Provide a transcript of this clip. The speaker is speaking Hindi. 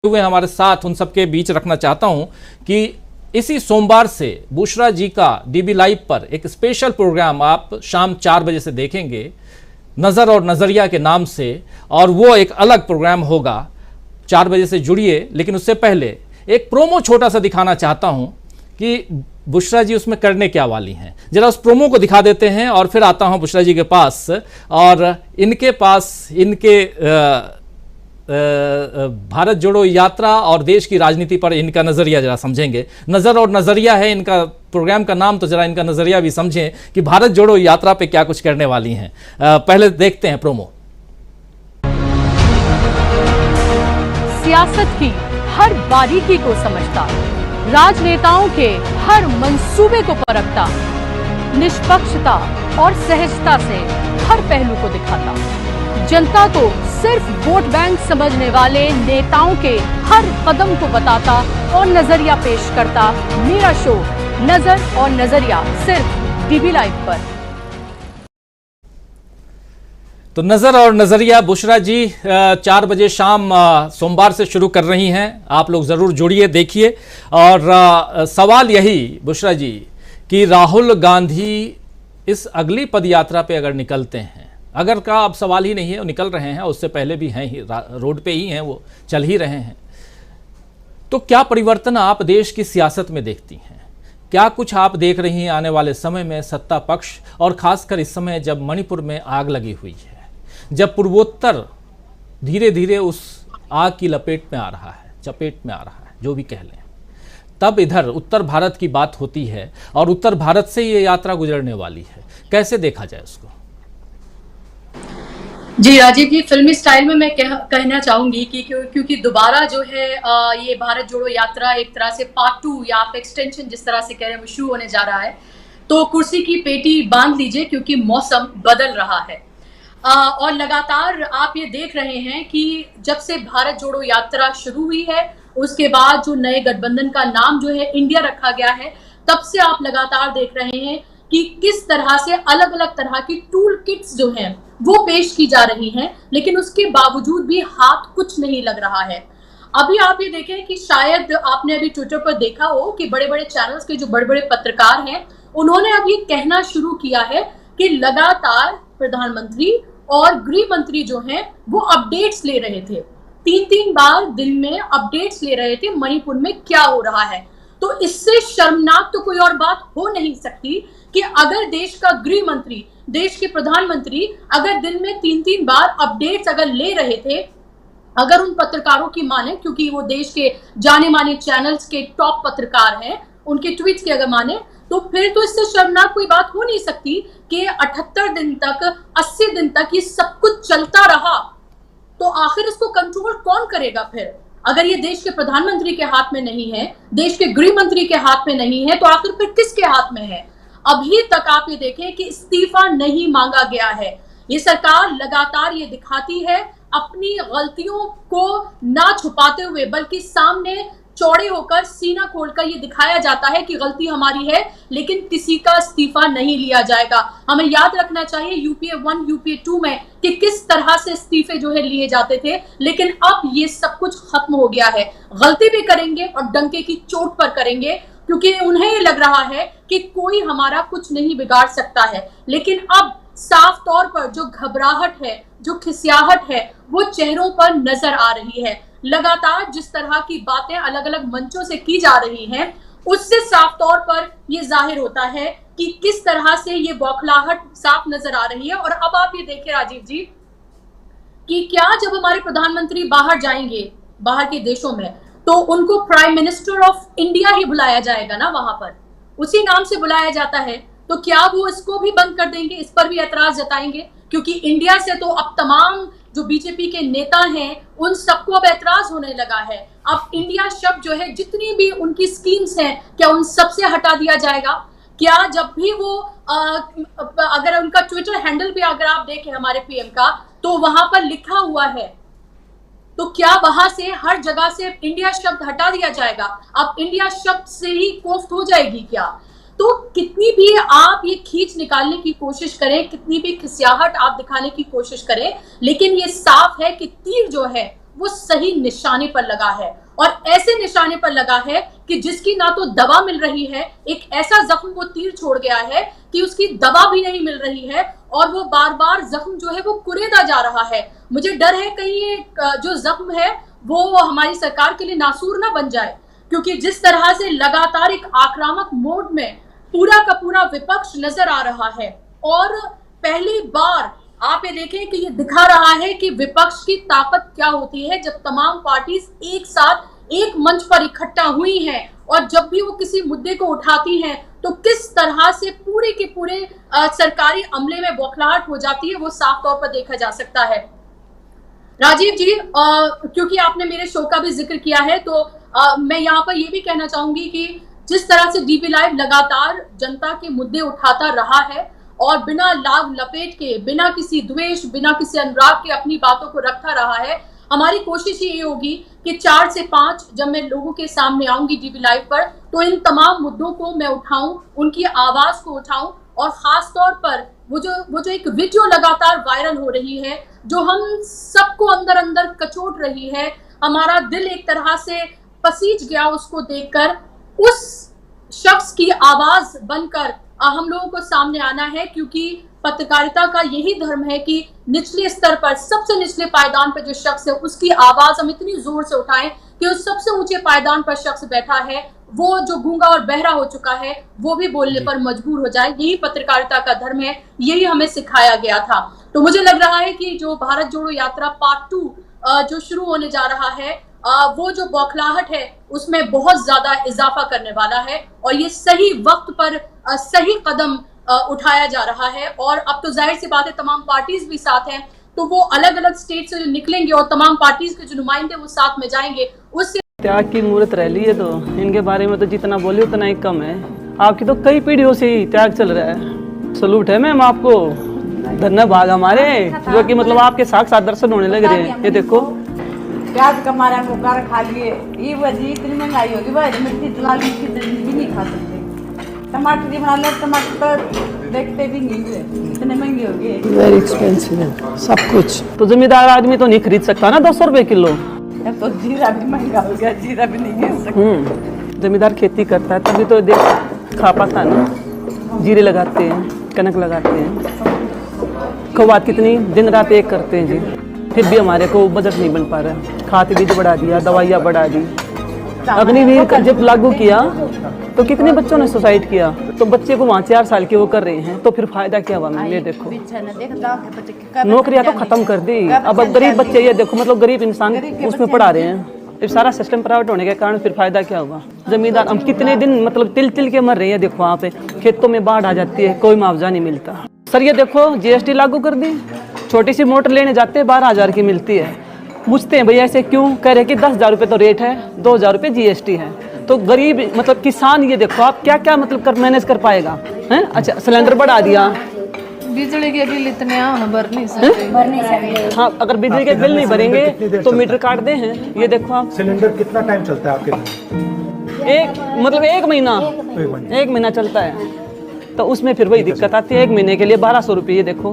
हुए हमारे साथ उन सबके बीच रखना चाहता हूं कि इसी सोमवार से बुशरा जी का डीबी लाइव पर एक स्पेशल प्रोग्राम आप शाम 4 बजे से देखेंगे, नज़र और नज़रिया के नाम से। और वो एक अलग प्रोग्राम होगा, 4 बजे से जुड़िए। लेकिन उससे पहले एक प्रोमो छोटा सा दिखाना चाहता हूं कि बुशरा जी उसमें करने क्या वाली हैं। जरा उस प्रोमो को दिखा देते हैं और फिर आता हूं बुशरा जी के पास। और इनके पास इनके भारत जोड़ो यात्रा और देश की राजनीति पर इनका नज़रिया जरा समझेंगे। नज़र और नज़रिया है इनका प्रोग्राम का नाम, तो जरा इनका नज़रिया भी समझें कि भारत जोड़ो यात्रा पे क्या कुछ करने वाली हैं। पहले देखते हैं प्रोमो। सियासत की हर बारीकी को समझता, राजनेताओं के हर मंसूबे को परखता, निष्पक्षता और सहजता से हर पहलू को दिखाता, जनता को सिर्फ वोट बैंक समझने वाले नेताओं के हर कदम को बताता और नजरिया पेश करता। मेरा शो नजर और नजरिया सिर्फ डीबी लाइव पर। तो नज़र और नज़रिया बुशरा जी 4 बजे शाम सोमवार से शुरू कर रही हैं। आप लोग ज़रूर जुड़िए, देखिए। और सवाल यही बुशरा जी कि राहुल गांधी इस अगली पदयात्रा पे अगर निकलते हैं, अगर का अब सवाल ही नहीं है, वो निकल रहे हैं, उससे पहले भी हैं ही, रोड पे ही हैं, वो चल ही रहे हैं, तो क्या परिवर्तन आप देश की सियासत में देखती हैं? क्या कुछ आप देख रही हैं आने वाले समय में सत्ता पक्ष, और खासकर इस समय जब मणिपुर में आग लगी हुई है, जब पूर्वोत्तर धीरे धीरे उस आग की लपेट में आ रहा है, चपेट में आ रहा है, जो भी कह लें, तब इधर उत्तर भारत की बात होती है और उत्तर भारत से ये यात्रा गुजरने वाली है। कैसे देखा जाए उसको? जी राजीव जी, फिल्मी स्टाइल में मैं कहना चाहूंगी कि क्योंकि दोबारा जो है ये भारत जोड़ो यात्रा एक तरह से पार्ट 2 या आप एक्सटेंशन जिस तरह से कह रहे हैं वो शुरू होने जा रहा है। तो कुर्सी की पेटी बांध लीजिए क्योंकि मौसम बदल रहा है। और लगातार आप ये देख रहे हैं कि जब से भारत जोड़ो यात्रा शुरू हुई है, उसके बाद जो नए गठबंधन का नाम जो है इंडिया रखा गया है, तब से आप लगातार देख रहे हैं कि किस तरह से अलग अलग तरह की टूल किट्स जो हैं वो पेश की जा रही हैं, लेकिन उसके बावजूद भी हाथ कुछ नहीं लग रहा है। अभी आप ये देखें कि शायद आपने अभी ट्विटर पर देखा हो कि बड़े बड़े चैनल्स के जो बड़े बड़े पत्रकार हैं, उन्होंने अब ये कहना शुरू किया है कि लगातार प्रधानमंत्री और गृह मंत्री जो हैं वो अपडेट्स ले रहे थे, 3-3 बार दिन में अपडेट्स ले रहे थे मणिपुर में क्या हो रहा है। तो इससे शर्मनाक तो कोई और बात हो नहीं सकती कि अगर देश का गृह मंत्री, देश के प्रधानमंत्री अगर दिन में 3-3 बार अपडेट्स अगर ले रहे थे, अगर उन पत्रकारों की माने, क्योंकि वो देश के जाने माने चैनल्स के टॉप पत्रकार हैं, उनके ट्वीट्स की अगर माने, तो फिर तो इससे शर्मनाक कोई बात हो नहीं सकती कि 78 दिन तक, 80 दिन तक ये सब कुछ चलता रहा। तो आखिर इसको कंट्रोल कौन करेगा फिर? अगर ये देश के प्रधानमंत्री के हाथ में नहीं है, देश के गृह मंत्री के हाथ में नहीं है, तो आखिर फिर किसके हाथ में है? अभी तक आप ये देखें कि इस्तीफा नहीं मांगा गया है। ये सरकार लगातार ये दिखाती है, अपनी गलतियों को ना छुपाते हुए बल्कि सामने चौड़े होकर सीना खोलकर ये दिखाया जाता है कि गलती हमारी है, लेकिन किसी का इस्तीफा नहीं लिया जाएगा। हमें याद रखना चाहिए यूपीए 1, यूपीए 2 में कि किस तरह से इस्तीफे जो है लिए जाते थे, लेकिन अब ये सब कुछ खत्म हो गया है। गलती भी करेंगे और डंके की चोट पर करेंगे, क्योंकि उन्हें लग रहा है कि कोई हमारा कुछ नहीं बिगाड़ सकता है। लेकिन अब साफ तौर पर जो घबराहट है, जो खिसियाहट है, वो चेहरों पर नजर आ रही है। लगातार जिस तरह की बातें अलग अलग मंचों से की जा रही हैं, उससे साफ तौर पर यह जाहिर होता है कि किस तरह से ये बौखलाहट साफ नजर आ रही है। और अब आप ये देखिए राजीव जी कि क्या जब हमारे प्रधानमंत्री बाहर जाएंगे, बाहर के देशों में, तो उनको प्राइम मिनिस्टर ऑफ इंडिया ही बुलाया जाएगा ना, वहां पर उसी नाम से बुलाया जाता है। तो क्या वो इसको भी बंद कर देंगे? इस पर भी ऐतराज जताएंगे? क्योंकि इंडिया से तो अब तमाम जो बीजेपी के नेता हैं उन सबको अब ऐतराज होने लगा है। अब इंडिया शब्द जो है, जितनी भी उनकी स्कीम्स हैं, क्या उन सबसे हटा दिया जाएगा? क्या जब भी वो अगर उनका ट्विटर हैंडल भी अगर आप देखें हमारे पीएम का, तो वहां पर लिखा हुआ है, तो क्या वहां से हर जगह से इंडिया शब्द हटा दिया जाएगा? अब इंडिया शब्द से ही कोफ्त हो जाएगी क्या? तो कितनी भी आप ये खींच निकालने की कोशिश करें, कितनी भी खिसियाहट आप दिखाने की कोशिश करें, लेकिन ये साफ है कि तीर जो है वो सही निशाने पर लगा है, और ऐसे निशाने पर लगा है कि जिसकी ना तो दवा मिल रही है, एक ऐसा जख्म वो तीर छोड़ गया है कि उसकी दवा भी नहीं मिल रही है, और वो बार बार जख्म जो है वो कुरेदा जा रहा है। मुझे डर है कहीं ये जो जख्म है वो हमारी सरकार के लिए नासूर ना बन जाए, क्योंकि जिस तरह से लगातार एक आक्रामक मोड में पूरा का पूरा विपक्ष नजर आ रहा है, और पहली बार आप ये देखें कि ये दिखा रहा है कि विपक्ष की ताकत क्या होती है जब तमाम पार्टीज एक साथ एक मंच पर इकट्ठा हुई हैं, और जब भी वो किसी मुद्दे को उठाती हैं तो किस तरह से पूरे के पूरे सरकारी अमले में बौखलाहट हो जाती है, वो साफ तौर पर देखा जा सकता है। राजीव जी, क्योंकि आपने मेरे शो का भी जिक्र किया है, तो मैं यहाँ पर ये भी कहना चाहूंगी कि जिस तरह से डीबी लाइव लगातार जनता के मुद्दे उठाता रहा है और बिना लाभ लपेट के, बिना किसी द्वेष, बिना किसी अनुराग के अपनी बातों को रखता रहा है, हमारी कोशिश ये होगी कि 4 से 5 जब मैं लोगों के सामने आऊंगी डीबी लाइव पर, तो इन तमाम मुद्दों को मैं उठाऊं, उनकी आवाज को उठाऊं, और खास तौर पर वो जो एक वीडियो लगातार वायरल हो रही है, जो हम सबको अंदर अंदर कचोट रही है, हमारा दिल एक तरह से पसीज गया उसको देखकर, उस शख्स की आवाज बनकर हम लोगों को सामने आना है, क्योंकि पत्रकारिता का यही धर्म है कि निचले स्तर पर, सबसे निचले पायदान पर जो शख्स है उसकी आवाज हम इतनी जोर से उठाएं कि उस सबसे ऊंचे पायदान पर शख्स बैठा है, वो जो गूंगा और बहरा हो चुका है, वो भी बोलने पर मजबूर हो जाए। यही पत्रकारिता का धर्म है, यही हमें सिखाया गया था। तो मुझे लग रहा है कि जो भारत जोड़ो यात्रा पार्ट 2 जो शुरू होने जा रहा है, वो जो बौखलाहट है उसमें बहुत ज्यादा इजाफा करने वाला है, और ये सही वक्त पर सही कदम उठाया जा रहा है। और अब तो जाहिर सी बात है तमाम पार्टीज भी साथ हैं, तो वो अलग अलग स्टेट से जो निकलेंगे और तमाम पार्टीज के जो नुमाइंदे वो साथ में जाएंगे, उससे त्याग की मूर्त रह ली है। तो इनके बारे में तो जितना बोले उतना ही कम है। आपकी तो कई पीढ़ियों से ही त्याग चल रहा है। सलूट है मैम आपको, धन्यवाद हमारे, जो कि मतलब आपके साक्षात दर्शन होने लग रहे हैं। ये देखो प्याज का मारा मुकार खा लिए, ये वजह इतनी महंगाई होगी भाई, मिर्ची लाल मिर्ची भी नहीं खा सकते। टमाटर भी बना लो, टमाटर देखते भी नहीं हुए, इतने महंगे हो गए, वेरी एक्सपेंसिव है सब कुछ। तो जमींदार आदमी तो नहीं खरीद सकता ना 200 रुपए किलो। अब तो जीरा भी महंगा हो गया, जीरा भी नहीं खरीद सकते। जमींदार खेती करता है तभी तो देख खा पाता ना। जीरे लगाते हैं, कनक लगाते हैं, खुबात कितनी दिन रात एक करते हैं जी, फिर भी हमारे को बजट नहीं बन पा रहा है। खाद बीज बढ़ा दिया, दवाइयाँ बढ़ा दी। अग्निवीर का जब लागू किया तो कितने बच्चों ने सुसाइड किया, तो बच्चे को वहाँ 4 साल के वो कर रहे हैं, तो फिर फायदा क्या हुआ मैम? ये देखो नौकरियाँ तो खत्म कर दी। अब गरीब बच्चे, ये देखो मतलब गरीब इंसान उसमें पढ़ा रहे हैं। फिर सारा सिस्टम प्राइवेट होने के कारण फिर फायदा क्या हुआ? जमींदार हम कितने दिन मतलब तिल तिल के मर रहे हैं। देखो वहाँ पे खेतों में बाढ़ आ जाती है, कोई मुआवजा नहीं मिलता। सर ये देखो GST लागू कर दी, छोटी सी मोटर लेने जाते हैं 12,000 की मिलती है। पूछते हैं भैया ऐसे क्यों? कह रहे कि 10,000 रुपये तो रेट है, 2,000 रुपये GST है। तो गरीब मतलब किसान, ये देखो आप क्या क्या मतलब कर मैनेज कर पाएगा हैं? अच्छा सिलेंडर बढ़ा दिया, बिजली के बिल इतने भर नहीं सकते। हाँ अगर बिजली के बिल नहीं भरेंगे तो मीटर काट दे हैं। ये देखो आप सिलेंडर कितना टाइम चलता है आपके? एक महीना चलता है। तो उसमें फिर वही दिक्कत आती है, 1 महीने के लिए 1200 रुपये। ये देखो